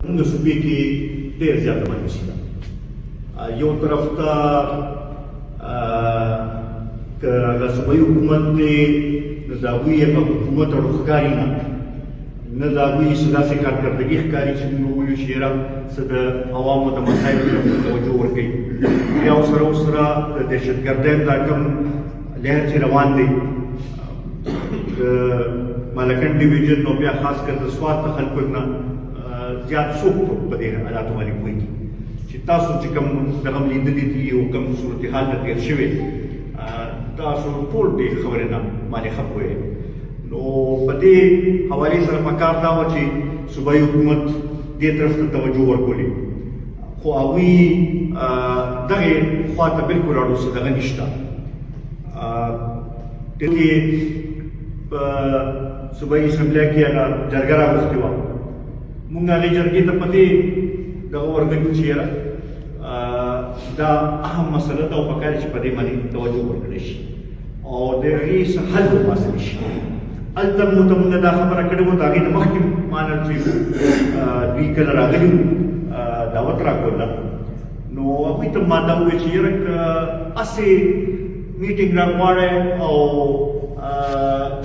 موږ صوبې کې ډېر زیاته مایوسي ده. یو طرف ته که هغه صوبایي حکومت دی نو د هغوی هغه حکومت اړو ښکاري نه د هغوی څه داسې کارکردګي ښکاري چې موږ وویلو چې یاره څه د عوامو د مسایلو طرف ته توجه ورکوي. بیا ورسره د دهشتګردۍ دا کوم لهر چې روان دی د مالکن ډیویژن نو بیا خاص کر د سوات د خلکو نه زیات څوک په دې حالاتو باندې پوهېږي چې تاسو چې کوم دغه لیدلي دي او کوم صورتحال نه تېر شوی تاسو ټول دې خبرې نه باندې ښه پوهېږئ. نو په دې حوالې سره پکار دا وه چې صوبایي حکومت دې طرف ته توجه ورکولې، خو هغوی دغې خوا ته بلکل اړو څه دغه نشته. دې کې په صوبایي اسمبلۍ کې هغه جرګه راغوښتې وه. موږ هغې جرګې ته په دې دغه ورغلو چې یاره دا اهم مسله ده او پکار چې په دې باندې توجه ورکړی شي او د هغې څه حل وباسلی شي. هلته مو ته موږ دا خبره کړې وه، د هغې نه مخکې مانه چې دوی کله راغلي دعوت راکړله نو هغوی ته ما دا وویل چې یاره که هسې میټینګ راغواړئ او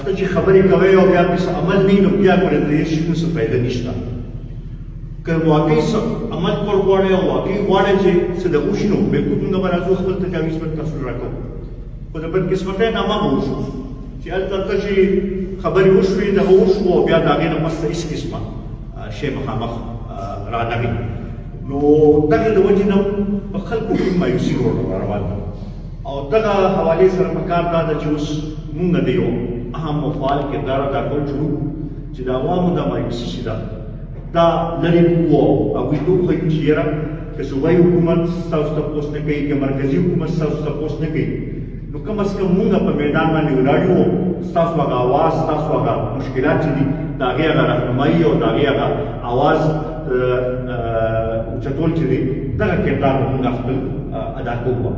ته چې خبرې کوئ او بیا پسې عمل نه وي نو بیا ګورې د دې شي نو څه فایده نشته. که واقعي عمل کول غواړئ او واقعي غواړئ چې څه د وشي نو بلکل موږ به راځو خپل تجاویز به تاسو راکوو. خو د بدقسمتۍ نه هماغه وشو چې هلته ته چې خبرې وشوې دغه وشو او بیا د هغې نه پس ته هېڅ قسمه شی مخامخ رانغی. نو دغې د وجې نه په خلکو کې مایوسي روان ده او دغه حوالې سره پکار دا ده چې اوس موږ د یو اهم او فعال کردار ادا کول شروع چې د عوامو دا مایوسي چې ده دا لرې کړو. هغوی ته وښیو چې یاره که صوبایي حکومت ستاسو تپوس نه کوي، که مرکزي حکومت ستاسو تپوس نه کوي نو کم از کم موږ په میدان باندې ولاړ یو، ستاسو هغه اواز، ستاسو هغه مشکلات چې دي د هغې هغه رهنمایي او د هغې هغه اواز اوچتول چې دی دغه کردار به موږ خپل ادا کوو.